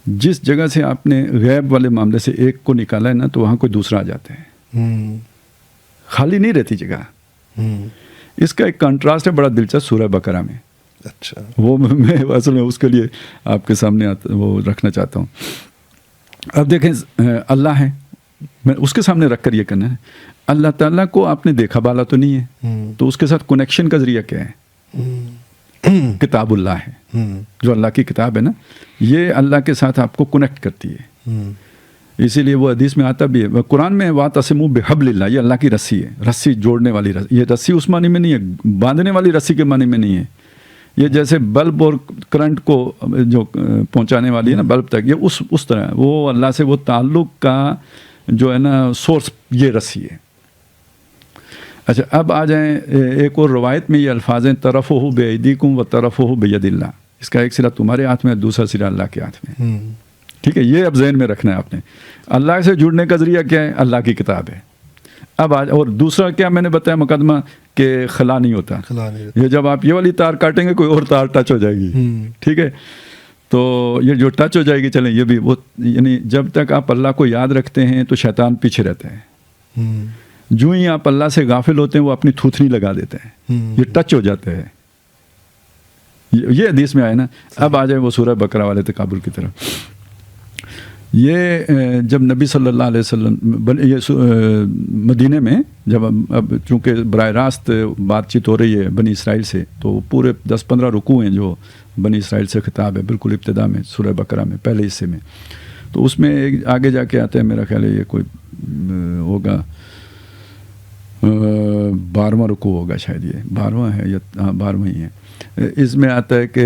جس جگہ سے آپ نے غیب والے معاملے سے ایک کو نکالا ہے نا تو وہاں کوئی دوسرا آ جاتا ہے، خالی نہیں رہتی جگہ۔ اس کا ایک کنٹراسٹ ہے بڑا دلچسپ سورہ بقرہ میں۔ اچھا، وہ میں اصل میں اس کے لیے آپ کے سامنے وہ رکھنا چاہتا ہوں۔ اب دیکھیں اللہ ہے، میں اس کے سامنے رکھ کر یہ کرنا ہے، اللہ تعالیٰ کو آپ نے دیکھا بالا تو نہیں ہے، تو اس کے ساتھ کنیکشن کا ذریعہ کیا ہے؟ کتاب اللہ ہے، جو اللہ کی کتاب ہے نا، یہ اللہ کے ساتھ آپ کو کنیکٹ کرتی ہے۔ اسی لیے وہ حدیث میں آتا بھی ہے، قرآن میں واعتصموا بحبل اللہ، یہ اللہ کی رسی ہے، رسی جوڑنے والی رسی۔ یہ رسی اس معنی میں نہیں ہے، باندھنے والی رسی کے معنی میں نہیں ہے، یہ جیسے بلب اور کرنٹ کو جو پہنچانے والی ہے نا بلب تک، یہ اس طرح وہ اللہ سے وہ تعلق کا جو ہے نا سورس یہ رسی ہے۔ اچھا اب آ جائیں ایک اور روایت میں یہ الفاظ ہیں، طرفہ بایدیکم و طرفہ بید اللہ، اس کا ایک سرا تمہارے ہاتھ میں ہے، دوسرا سرا اللہ کے ہاتھ میں۔ ٹھیک ہے، یہ اب ذہن میں رکھنا ہے آپ نے۔ اللہ سے جڑنے کا ذریعہ کیا ہے؟ اللہ کی کتاب ہے۔ اب اور دوسرا کیا میں نے بتایا مقدمہ کہ خلا نہیں ہوتا، یہ جب آپ یہ والی تار کاٹیں گے کوئی اور تار ٹچ ہو جائے گی، ٹھیک ہے، تو یہ جو ٹچ ہو جائے گی، چلیں یہ بھی وہ، یعنی جب تک آپ اللہ کو یاد رکھتے ہیں تو شیطان پیچھے رہتا ہے، جو ہی آپ اللہ سے غافل ہوتے ہیں وہ اپنی تھوتنی لگا دیتے ہیں، یہ ٹچ ہو جاتا ہے، یہ حدیث میں آئے نا۔ اب آ جائے وہ سورہ بقرہ والے تکابر کی طرف۔ یہ جب نبی صلی اللہ علیہ وسلم یہ مدینے میں جب اب چونکہ براہ راست بات چیت ہو رہی ہے بنی اسرائیل سے، تو پورے 10-15 رکوع ہیں جو بنی اسرائیل سے خطاب ہے، بالکل ابتدا میں سورہ بقرہ میں پہلے حصے میں، تو اس میں ایک آگے جا کے آتا ہے، میرا خیال ہے یہ کوئی ہوگا 12واں رکوع ہوگا شاید، یہ 12واں ہے یا 12واں ہی ہے۔ اس میں آتا ہے کہ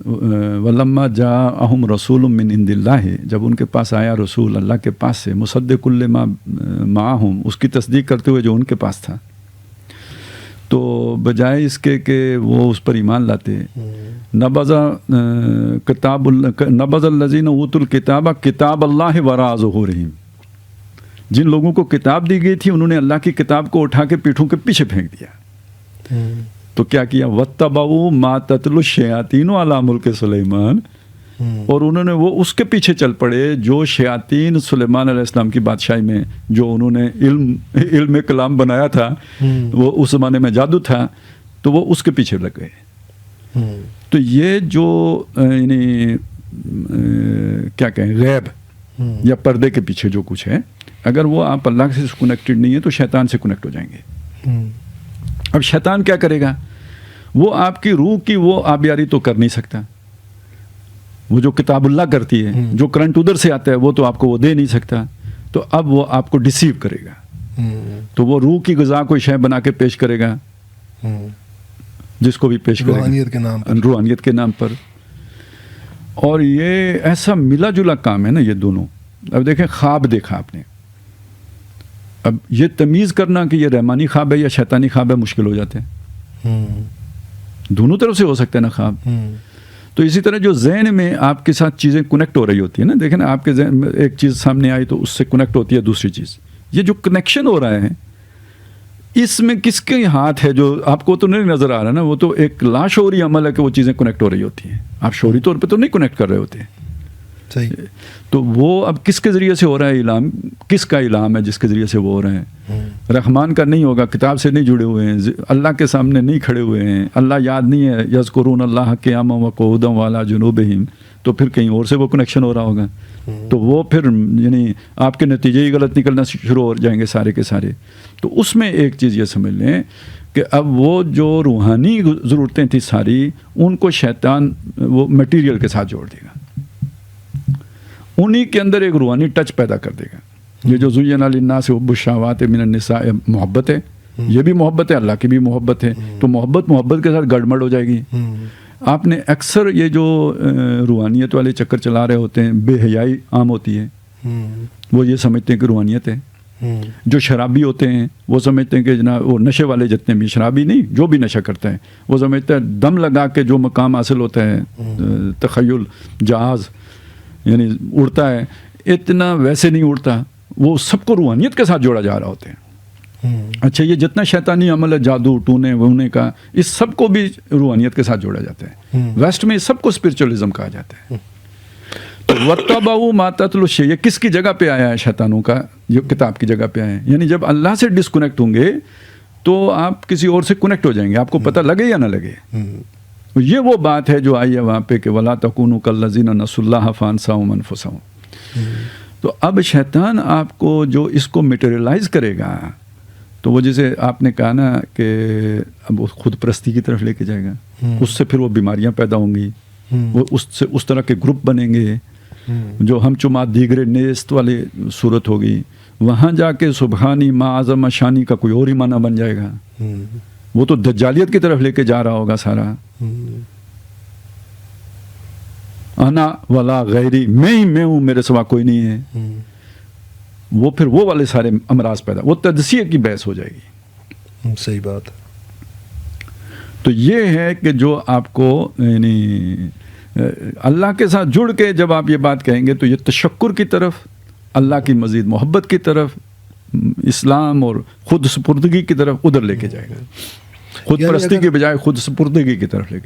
وَلَمَّا جَاءَهُمْ رَسُولٌ مِّنْ عِنْدِ اللَّهِ، جب ان کے پاس آیا رسول اللہ کے پاس سے، مُصَدِّقٌ لِّمَا مَعَهُمْ، اس کی تصدیق کرتے ہوئے جو ان کے پاس تھا، تو بجائے اس کے کہ وہ اس پر ایمان لاتے، نبذ الذین اوتوا الکتاب کتاب اللہ وراء ظہورہم، جن لوگوں کو کتاب دی گئی تھی انہوں نے اللہ کی کتاب کو اٹھا کے پیٹھوں کے پیچھے پھینک دیا، تو کیا کیا؟ وَاتَّبَعُوا مَا تَتْلُو الشَّيَاطِينُ عَلَىٰ مُلْكِ سُلَيْمَانَ، اور انہوں نے وہ اس کے پیچھے چل پڑے جو شیاطین سلیمان علیہ السلام کی بادشاہی میں، جو انہوں نے علم کلام بنایا تھا، وہ اس زمانے میں جادو تھا، تو وہ اس کے پیچھے لگ گئے۔ تو یہ جو یعنی کیا کہیں غیب یا پردے کے پیچھے جو کچھ ہے، اگر وہ آپ اللہ سے کنیکٹڈ نہیں ہیں تو شیطان سے کنیکٹ ہو جائیں گے۔ اب شیطان کیا کرے گا؟ وہ آپ کی روح کی وہ آبیاری تو کر نہیں سکتا، وہ جو کتاب اللہ کرتی ہے، جو کرنٹ ادھر سے آتا ہے وہ تو آپ کو وہ دے نہیں سکتا، تو اب وہ آپ کو ڈیسیو کرے گا، تو وہ روح کی غذا کوئی شے بنا کے پیش کرے گا، جس کو بھی پیش کرے گا روحانیت کے نام پر۔ اور یہ ایسا ملا جلا کام ہے نا یہ دونوں۔ اب دیکھیں خواب دیکھا آپ نے، اب یہ تمیز کرنا کہ یہ رحمانی خواب ہے یا شیطانی خواب ہے مشکل ہو جاتے ہیں، دونوں طرف سے ہو سکتا ہے نا خواب۔ تو اسی طرح جو ذہن میں آپ کے ساتھ چیزیں کنیکٹ ہو رہی ہوتی ہیں نا، دیکھیں نا آپ کے ذہن میں ایک چیز سامنے آئی تو اس سے کنیکٹ ہوتی ہے دوسری چیز، یہ جو کنیکشن ہو رہا ہے اس میں کس کے ہاتھ ہے؟ جو آپ کو تو نہیں نظر آ رہا نا، وہ تو ایک لاشعوری عمل ہے کہ وہ چیزیں کنیکٹ ہو رہی ہوتی ہیں، آپ شعوری طور پہ تو نہیں کنیکٹ کر رہے ہوتے۔ تو وہ اب کس کے ذریعے سے ہو رہا ہے الہام؟ کس کا الہام ہے جس کے ذریعے سے وہ ہو رہے ہیں؟ رحمان کا نہیں ہوگا، کتاب سے نہیں جڑے ہوئے ہیں، اللہ کے سامنے نہیں کھڑے ہوئے ہیں، اللہ یاد نہیں ہے، یذکرون اللہ قیاما وقعودا وعلی جنوبہم، تو پھر کہیں اور سے وہ کنیکشن ہو رہا ہوگا، تو وہ پھر یعنی آپ کے نتیجے ہی غلط نکلنا شروع ہو جائیں گے سارے کے سارے۔ تو اس میں ایک چیز یہ سمجھ لیں کہ اب وہ جو روحانی ضرورتیں تھیں ساری، ان کو شیطان وہ میٹیریل کے ساتھ جوڑ دے گا، انہی کے اندر ایک روحانی ٹچ پیدا کر دے گا۔ یہ جو زین للناس حب الشہوات من النساء محبت ہے، یہ بھی محبت ہے، اللہ کی بھی محبت ہے، تو محبت کے ساتھ گڑبڑ ہو جائے گی۔ آپ نے اکثر یہ جو روحانیت والے چکر چلا رہے ہوتے ہیں، بے حیائی عام ہوتی ہے، وہ یہ سمجھتے ہیں کہ روحانیت ہے۔ جو شرابی ہوتے ہیں وہ سمجھتے ہیں کہ جناب وہ نشے والے جتنے بھی، شرابی نہیں جو بھی نشہ کرتا ہے وہ سمجھتا ہے دم لگا کے جو مقام حاصل ہوتا ہے، تخیل جہاز یعنی اڑتا ہے، اتنا ویسے نہیں اڑتا، وہ سب کو روحانیت کے ساتھ جوڑا جا رہا ہوتا ہے۔ اچھا یہ جتنا شیطانی عمل ہے، جادو ٹونے وونے کا، اس سب کو بھی روحانیت کے ساتھ جوڑا جاتا ہے۔ ویسٹ میں اس سب کو اسپرچولیزم کہا جاتا ہے۔ تو وَاتَّبَعُوا مَا تَتْلُو الشَّيْطَانُ یہ کس کی جگہ پہ آیا ہے؟ شیطانوں کا، جو کتاب کی جگہ پہ آیا ہے. یعنی جب اللہ سے ڈسکنیکٹ ہوں گے تو آپ کسی اور سے کنیکٹ ہو جائیں گے، آپ کو پتہ لگے یا نہ لگے. یہ وہ بات ہے جو آئی ہے وہاں پہ کہ وَلَا تَكُونُوا كَالَّذِينَ نَسُوا اللَّهَ فَأَنسَاهُمْ أَنفُسَهُمْ. تو اب شیطان آپ کو جو اس کو میٹیریلائز کرے گا، تو وہ جیسے آپ نے کہا نا کہ اب وہ خود پرستی کی طرف لے کے جائے گا، اس سے پھر وہ بیماریاں پیدا ہوں گی، وہ اس طرح کے گروپ بنیں گے جو ہم چما دیگرے نیست والی صورت ہوگی. وہاں جا کے سبحانی ما اعظم شانی کا کوئی اور ہی معنی بن جائے گا. وہ تو دجالیت کی طرف لے کے جا رہا ہوگا سارا. انا ولا غیری، میں ہی میں ہوں، میرے سوا کوئی نہیں ہے. وہ پھر وہ والے سارے امراض پیدا، وہ تجزیے کی بحث ہو جائے گی. صحیح بات. تو یہ ہے کہ جو آپ کو یعنی اللہ کے ساتھ جڑ کے جب آپ یہ بات کہیں گے تو یہ تشکر کی طرف، اللہ کی مزید محبت کی طرف، اسلام اور خود سپردگی کی طرف ادھر لے کے جائے گا. خود پرستی کے بجائے خود سپردگی کی طرف لے کے.